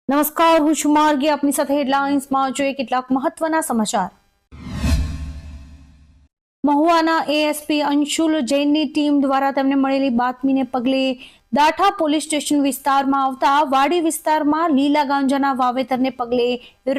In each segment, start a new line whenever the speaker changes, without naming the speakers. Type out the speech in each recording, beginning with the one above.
નમસ્કાર, હું છું માર્ગી. આપની સાથે હેડલાઇન્સમાં જોઈએ કેટલાક મહત્વના સમાચાર. મહુવાના એએસપી અંશુલ જૈનની ટીમ દ્વારા તેમને મળેલી બાતમીને પગલે દાઠા પોલીસ સ્ટેશન વિસ્તારમાં આવતા વાડી વિસ્તારમાં લીલા ગાંજાના વાવેતરને પગલે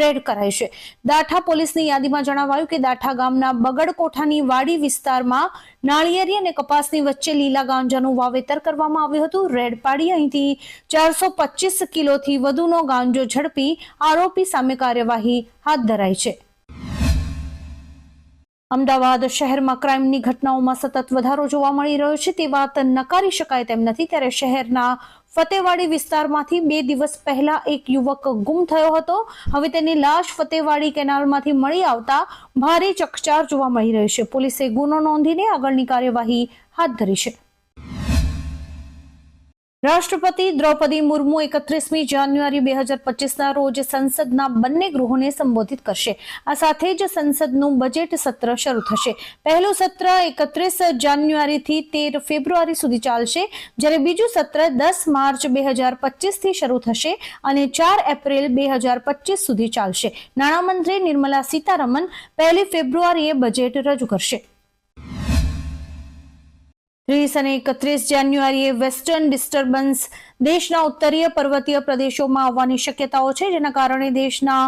રેડ કરાઈ છે. દાઠા પોલીસની યાદીમાં જણાવાયું કે દાઠા ગામના બગડકોઠાની વાડી વિસ્તારમાં નાળિયેરી અને કપાસની વચ્ચે લીલા ગાંજાનું વાવેતર કરવામાં આવ્યું હતું. રેડ પાડી અહીંથી 425 કિલોથી વધુનો ગાંજો ઝડપી આરોપી સામે કાર્યવાહી હાથ ધરાઈ છે. અમદાવાદ શહેરમાં ક્રાઇમની ઘટનાઓમાં સતત વધારો જોવા મળી રહ્યો છે તે વાત નકારી શકાય તેમ નથી. ત્યારે શહેરના ફતેવાડી વિસ્તારમાંથી 2 દિવસ પહેલા એક યુવક ગુમ થયો હતો. હવે તેની લાશ ફતેવાડી કેનાલમાંથી મળી આવતા ભારે ચકચાર જોવા મળી રહી છે. પોલીસે ગુનો નોંધીને આગળની કાર્યવાહી હાથ ધરી છે. રાષ્ટ્રપતિ દ્રૌપદી મુર્મુ 31મી જાન્યુઆરી 2025ના રોજ સંસદના બંને ગૃહોને સંબોધિત કરશે. આ સાથે જ સંસદનું બજેટ સત્ર શરૂ થશે. પહેલું સત્ર 31 જાન્યુઆરીથી 13 ફેબ્રુઆરી સુધી ચાલશે, જ્યારે બીજું સત્ર 10 માર્ચ 2025થી શરૂ થશે અને 4 એપ્રિલ 2025 સુધી ચાલશે. નાણામંત્રી નિર્મલા સીતારમણ 1 ફેબ્રુઆરીએ બજેટ રજૂ કરશે. 30 અને 31 જાન્યુઆરીએ વેસ્ટર્ન ડિસ્ટર્બન્સ દેશના ઉત્તરીય પર્વતીય પ્રદેશોમાં આવવાની શક્યતાઓ છે, જેના કારણે દેશના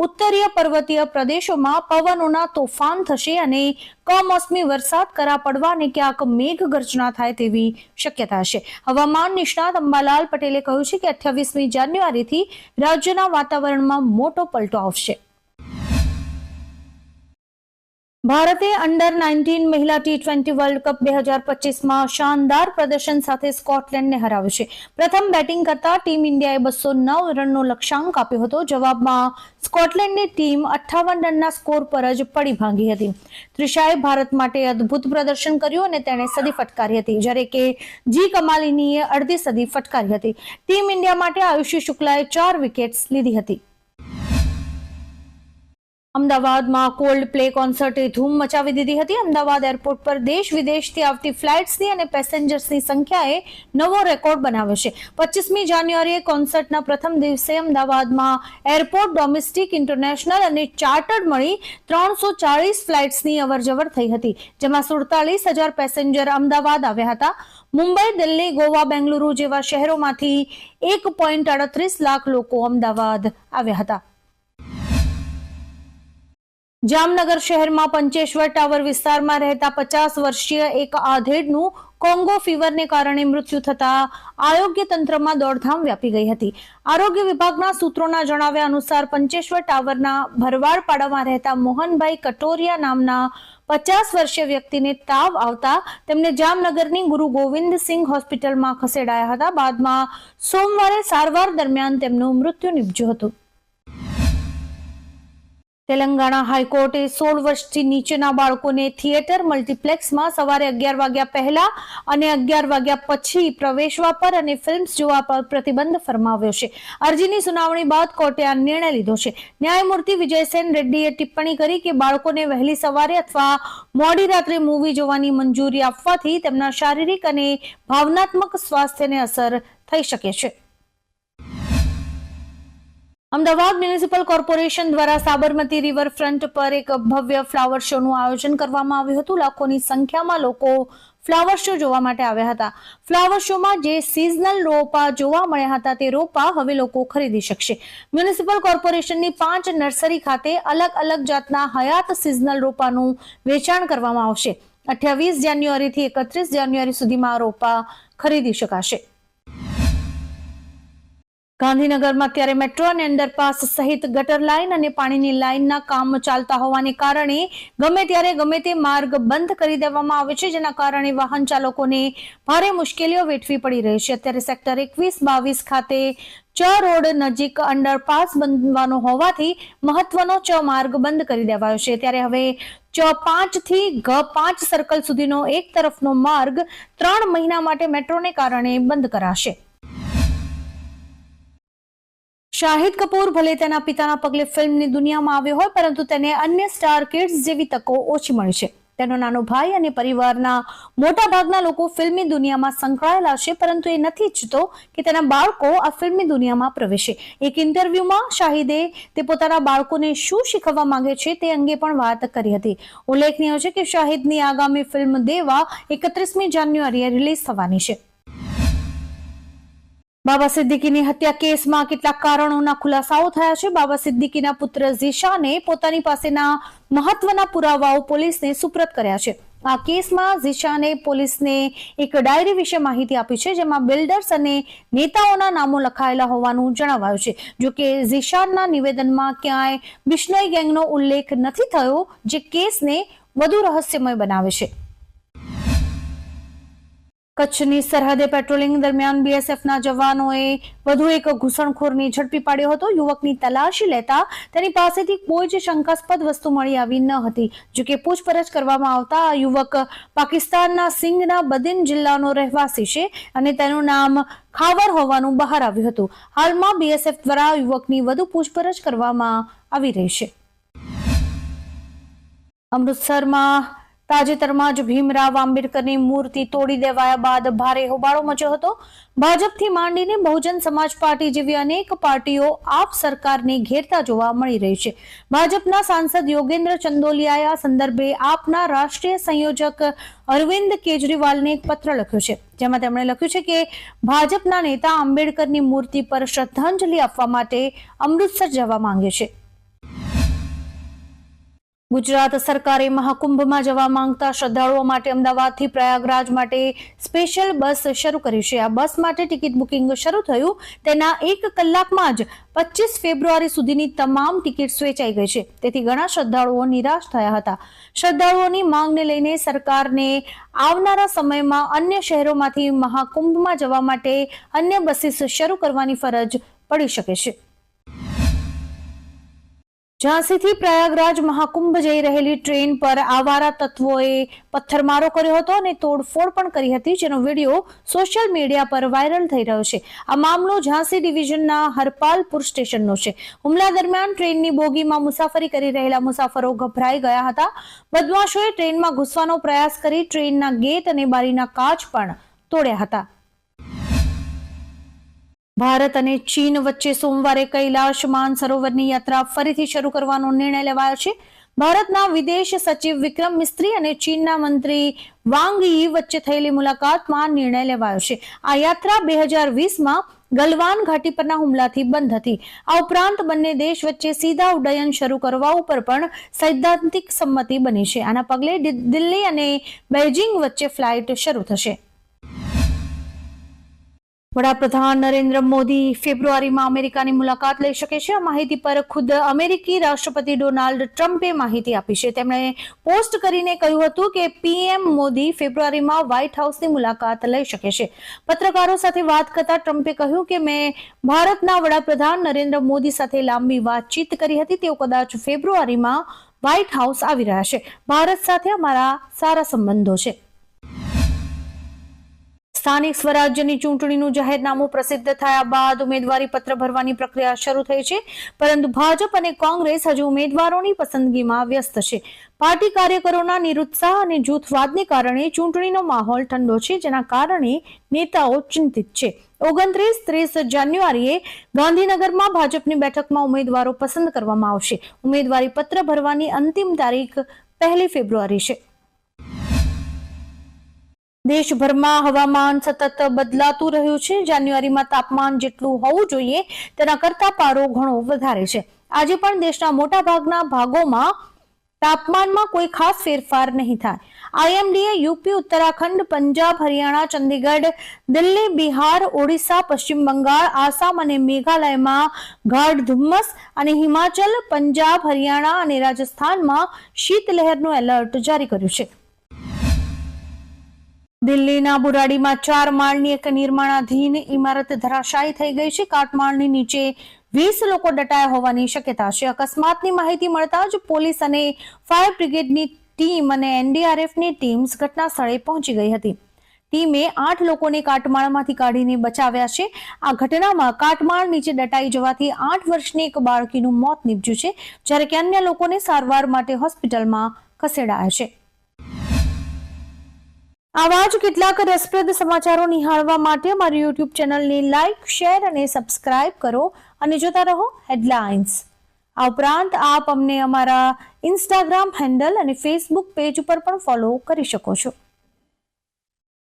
ઉત્તરીય પર્વતીય પ્રદેશોમાં પવનોના તોફાન થશે અને કમોસમી વરસાદ કરા પડવા અને ક્યાંક મેઘગર્જના થાય તેવી શક્યતા છે. હવામાન નિષ્ણાત અંબાલાલ પટેલે કહ્યું છે કે 28મી જાન્યુઆરીથી રાજ્યના વાતાવરણમાં મોટો પલટો આવશે. ભારતે અંડર 19 મહિલા T20 વર્લ્ડ કપ 2025માં શાનદાર પ્રદર્શન સાથે સ્કોટલેન્ડને હરાવ્યું છે. પ્રથમ બેટિંગ કરતા ટીમ ઇન્ડિયાએ 209 રનનો લક્ષ્યાંક આપ્યો હતો. જવાબમાં સ્કોટલેન્ડની ટીમ 58 રનના સ્કોર પર જ પડી ભાંગી હતી. ત્રિશાએ ભારત માટે અદ્ભુત પ્રદર્શન કર્યું અને તેણે સદી ફટકારી હતી, જ્યારે કે જી કમાલિનીએ અડધી સદી ફટકારી હતી. ટીમ ઇન્ડિયા માટે આયુષી શુક્લાએ 4 વિકેટ્સ લીધી હતી. અમદાવાદમાં કોલ્ડ પ્લે કોન્સર્ટે ધૂમ મચાવી દીધી હતી. અમદાવાદ એરપોર્ટ પર દેશ વિદેશથી આવતી ફ્લાઇટ્સની અને પેસેન્જર્સની સંખ્યાએ નવો રેકોર્ડ બનાવ્યો છે. 25મી જાન્યુઆરીએ કોન્સર્ટના પ્રથમ દિવસે અમદાવાદમાં એરપોર્ટ, ડોમેસ્ટિક, ઇન્ટરનેશનલ અને ચાર્ટર્ડ મળી 340 ફ્લાઇટ્સની અવરજવર થઈ હતી, જેમાં 47,000 પેસેન્જર અમદાવાદ આવ્યા હતા. મુંબઈ, દિલ્હી, ગોવા, બેંગલુરુ જેવા શહેરોમાંથી 1.38 લાખ લોકો અમદાવાદ આવ્યા હતા. જામનગર શહેરમાં પંચેશ્વર ટાવર વિસ્તારમાં રહેતા 50 વર્ષીય એક આધેડનું કોંગો ફીવરને કારણે મૃત્યુ થતા આરોગ્ય તંત્રમાં દોડધામ વ્યાપી ગઈ હતી. આરોગ્ય વિભાગના સૂત્રોના જણાવ્યા અનુસાર પંચેશ્વર ટાવરના ભરવાડપાડામાં રહેતા મોહનભાઈ કટોરિયા નામના 50 વર્ષીય વ્યક્તિને તાવ આવતા તેમને જામનગરની ગુરુ ગોવિંદસિંઘ હોસ્પિટલમાં ખસેડાયા હતા. બાદમાં સોમવારે સારવાર દરમિયાન તેમનું મૃત્યુ નિપજ્યું હતું. તેલંગાણા હાઈકોર્ટે 16 વર્ષથી નીચેના બાળકોને થિયેટર, મલ્ટીપ્લેક્સમાં સવારે 11 વાગ્યા પહેલા અને 11 વાગ્યા પછી પ્રવેશવા પર અને ફિલ્મ્સ જોવા પર પ્રતિબંધ ફરમાવ્યો છે. અરજીની સુનાવણી બાદ કોર્ટે આ નિર્ણય લીધો છે. ન્યાયમૂર્તિ વિજયસેન રેડ્ડીએ ટિપ્પણી કરી કે બાળકોને વહેલી સવારે અથવા મોડી રાત્રે મૂવી જોવાની મંજૂરી આપવાથી તેમના શારીરિક અને ભાવનાત્મક સ્વાસ્થ્યને અસર થઈ શકે છે. અમદાવાદ મ્યુનિસિપલ કોર્પોરેશન દ્વારા સાબરમતી રિવરફ્રન્ટ પર એક ભવ્ય ફ્લાવર શોનું આયોજન કરવામાં આવ્યું હતું. લાખોની સંખ્યામાં લોકો ફ્લાવર શો જોવા માટે આવ્યા હતા. ફ્લાવર શોમાં જે સિઝનલ રોપા જોવા મળ્યા હતા તે રોપા હવે લોકો ખરીદી શકશે. મ્યુનિસિપલ કોર્પોરેશનની 5 નર્સરી ખાતે અલગ અલગ જાતના હયાત સિઝનલ રોપાનું વેચાણ કરવામાં આવશે. 28 જાન્યુઆરીથી 31 જાન્યુઆરી સુધીમાં આ રોપા ખરીદી શકાશે. ગાંધીનગરમાં અત્યારે મેટ્રો અને અંડરપાસ સહિત ગટર લાઇન અને પાણીની લાઇનના કામ ચાલતા હોવાને કારણે ગમે ત્યારે ગમે તે માર્ગ બંધ કરી દેવામાં આવે છે, જેના કારણે વાહન ચાલકોને ભારે મુશ્કેલીઓ વેઠવી પડી રહી છે. અત્યારે સેક્ટર 21-22 ખાતે ચ રોડ નજીક અંડરપાસ બનવાનો હોવાથી મહત્વનો ચ માર્ગ બંધ કરી દેવાયો છે. ત્યારે હવે ચ5 થી G5 સર્કલ સુધીનો એક તરફનો માર્ગ 3 મહિના માટે મેટ્રોને કારણે બંધ કરાશે. શાહિદ કપૂર ભલે તેના પિતાના પગલે ફિલ્મની દુનિયામાં આવ્યો હોય, પરંતુ તેને અન્ય સ્ટાર કિડ્સ જેવી તકો ઓછી મળી છે. તેનો નાનો ભાઈ અને પરિવારના મોટા ભાગના લોકો ફિલ્મી દુનિયામાં સંકળાયેલા છે, પરંતુ એ નથી ઈચ્છતો કે તેના બાળકો આ ફિલ્મી દુનિયામાં પ્રવેશે. એક ઇન્ટરવ્યુમાં શાહિદે તે પોતાના બાળકોને શું શીખવવા માંગે છે તે અંગે પણ વાત કરી હતી. ઉલ્લેખનીય છે કે શાહિદની આગામી ફિલ્મ દેવા 31મી જાન્યુઆરીએ રિલીઝ થવાની છે. બાબા સિદ્દીકીની હત્યા કેસમાં કેટલાક કારણોના ખુલાસાઓ થયા છે. બાબા સિદ્દીકીના પુત્ર ઝીશાને પોતાની પાસેના મહત્વના પુરાવાઓ પોલીસને સુપ્રત કર્યા છે. આ કેસમાં ઝીશાને પોલીસને એક ડાયરી વિશે માહિતી આપી છે, જેમાં બિલ્ડર્સ અને નેતાઓના નામો લખાયેલા હોવાનું જણાવાયું છે. જો કે ઝીશાનના નિવેદનમાં ક્યાંય બિશ્નોઈ ગેંગનો ઉલ્લેખ નથી થયો, જે કેસને વધુ રહસ્યમય બનાવે છે. કચ્છની સરહદે પેટ્રોલિંગ દરમિયાન બીએસએફના જવાનોએ વધુ એક ઘૂસણખોરને ઝડપી પાડ્યો હતો. યુવકની તલાશી લેતા તેની પાસેથી કોઈ જ શંકાસ્પદ વસ્તુ મળી આવી ન હતી. જોકે પૂછપરછ કરવામાં આવતા આ યુવક પાકિસ્તાનના સિંઘના બદિન જિલ્લાનો રહેવાસી છે અને તેનું નામ ખાવર હોવાનું બહાર આવ્યું હતું. હાલમાં બીએસએફ દ્વારા યુવકની વધુ પૂછપરછ કરવામાં આવી રહી છે. અમૃતસરમાં તાજેતરમાં જ ભીમરાવ આંબેડકરની મૂર્તિ તોડી દેવાયા બાદ ભારે હોબાળો મચ્યો હતો. ભાજપથી માંડીને બહુજન સમાજ પાર્ટી જેવી અનેક પાર્ટીઓ આપ સરકારને ઘેરતા જોવા મળી રહી છે. ભાજપના સાંસદ યોગેન્દ્ર ચંદોલિયાએ આ સંદર્ભે આપના રાષ્ટ્રીય સંયોજક અરવિંદ કેજરીવાલને એક પત્ર લખ્યો છે, જેમાં તેમણે લખ્યું છે કે ભાજપના નેતા આંબેડકરની મૂર્તિ પર શ્રદ્ધાંજલિ આપવા માટે અમૃતસર જવા માંગે છે. ગુજરાત સરકારે મહાકુંભમાં જવા માંગતા શ્રદ્ધાળુઓ માટે અમદાવાદથી પ્રયાગરાજ માટે સ્પેશિયલ બસ શરૂ કરી છે. આ બસ માટે ટિકિટ બુકિંગ શરૂ થયું તેના 1 કલાકમાં જ 25 ફેબ્રુઆરી સુધીની તમામ ટિકિટ વેચાઈ ગઈ છે. તેથી ઘણા શ્રદ્ધાળુઓ નિરાશ થયા હતા. શ્રદ્ધાળુઓની માંગને લઈને સરકારને આવનારા સમયમાં અન્ય શહેરોમાંથી મહાકુંભમાં જવા માટે અન્ય બસીસ શરૂ કરવાની ફરજ પડી શકે છે. ઝાંસીથી પ્રયાગરાજ મહાકુંભ જઈ રહેલી ટ્રેન પર આવારા તત્વોએ પથ્થરમારો કર્યો હતો અને તોડફોડ પણ કરી હતી, જેનો વિડીયો સોશિયલ મીડિયા પર વાયરલ થઈ રહ્યો છે. આ મામલો ઝાંસી ડિવિઝનના હરપાલપુર સ્ટેશનનો છે. હુમલા દરમિયાન ટ્રેનની બોગીમાં મુસાફરી કરી રહેલા મુસાફરો ગભરાઈ ગયા હતા. બદમાશોએ ટ્રેનમાં ઘૂસવાનો પ્રયાસ કરી ટ્રેનના ગેટ અને બારીના કાચ પણ તોડ્યા હતા. ભારત અને ચીન વચ્ચે સોમવારે કૈલાશ માનસરોવરની યાત્રા ફરીથી શરૂ કરવાનો નિર્ણય લેવાયો છે. ભારતના વિદેશ સચિવ વિક્રમ મિસ્ત્રી અને ચીનના મંત્રી વાંગ યી વચ્ચે થયેલી મુલાકાતમાં નિર્ણય લેવાયો છે. આ યાત્રા 2020માં ગલવાન ઘાટી પરના હુમલાથી બંધ હતી. આ ઉપરાંત બંને દેશ વચ્ચે સીધા ઉડ્ડયન શરૂ કરવા ઉપર પણ સૈદ્ધાંતિક સંમતિ બની છે. આના પગલે દિલ્હી અને બેઇજિંગ વચ્ચે ફ્લાઇટ શરૂ થશે. વડાપ્રધાન નરેન્દ્ર મોદી ફેબ્રુઆરીમાં અમેરિકાની મુલાકાત લઈ શકે છે. આ માહિતી પર ખુદ અમેરિકી રાષ્ટ્રપતિ ડોનાલ્ડ ટ્રમ્પે માહિતી આપી છે. તેમણે પોસ્ટ કરીને કહ્યું હતું કે પીએમ મોદી ફેબ્રુઆરીમાં વ્હાઇટ હાઉસની મુલાકાત લઈ શકે છે. પત્રકારો સાથે વાત કરતા ટ્રમ્પે કહ્યું કે મેં ભારતના વડાપ્રધાન નરેન્દ્ર મોદી સાથે લાંબી વાતચીત કરી હતી. તેઓ કદાચ ફેબ્રુઆરીમાં વ્હાઇટ હાઉસ આવી રહ્યા છે. ભારત સાથે અમારા સારા સંબંધો છે. સ્થાનિક સ્વરાજ્યની ચૂંટણીનું જાહેરનામું પ્રસિદ્ધ થયા બાદ ઉમેદવારી પત્ર ભરવાની પ્રક્રિયા શરૂ થઈ છે, પરંતુ ભાજપ અને કોંગ્રેસ હજુ ઉમેદવારોની પસંદગીમાં વ્યસ્ત છે. પાર્ટી કાર્યકરોના નિરુત્સાહ અને જૂથવાદને કારણે ચૂંટણીનો માહોલ ઠંડો છે, જેના કારણે નેતાઓ ચિંતિત છે. 29-30 જાન્યુઆરીએ ગાંધીનગરમાં ભાજપની બેઠકમાં ઉમેદવારો પસંદ કરવામાં આવશે. ઉમેદવારી પત્ર ભરવાની અંતિમ તારીખ 1 ફેબ્રુઆરી છે. દેશભરમાં હવામાન સતત બદલાતું રહ્યું છે. જાન્યુઆરીમાં તાપમાન જેટલું હોવું જોઈએ તેના કરતા પારો ઘણો વધારે છે. આજે પણ દેશના મોટા ભાગના ભાગોમાં તાપમાનમાં કોઈ ખાસ ફેરફાર નહીં થાય. આઈએમડીએ યુપી, ઉત્તરાખંડ, પંજાબ, હરિયાણા, ચંદીગઢ, દિલ્હી, બિહાર, ઓડિશા, પશ્ચિમ બંગાળ, આસામ અને મેઘાલયમાં ગાઢ ધુમ્મસ અને હિમાચલ, પંજાબ, હરિયાણા અને રાજસ્થાનમાં શીતલહેરનું એલર્ટ જારી કર્યું છે. દિલ્હીના બુરાડીમાં 4 માળની એક નિર્માણાધીન ઇમારત ધરાશાયી થઈ ગઈ છે. કાટમાળની નીચે 20 લોકો દટાયા હોવાની શક્યતા છે. અકસ્માતની માહિતી મળતા જ પોલીસ અને ફાયર બ્રિગેડની ટીમ અને એનડીઆરએફની ટીમ્સ ઘટના સ્થળે પહોંચી ગઈ હતી. ટીમે 8 લોકોને કાટમાળમાંથી કાઢીને બચાવ્યા છે. આ ઘટનામાં કાટમાળ નીચે દટાઈ જવાથી 8 વર્ષની એક બાળકીનું મોત નીપજ્યું છે, જ્યારે કે અન્ય લોકોને સારવાર માટે હોસ્પિટલમાં ખસેડાયા છે. આવા જ કેટલાક રસપ્રદ સમાચારો નિહાળવા માટે અમારી યુટ્યુબ ચેનલને લાઇક, શેર અને સબસ્ક્રાઇબ કરો અને જોતા રહો હેડલાઇન્સ. આ ઉપરાંત આપ અમને અમારા ઇન્સ્ટાગ્રામ હેન્ડલ અને ફેસબુક પેજ ઉપર પણ ફોલો કરી શકો છો.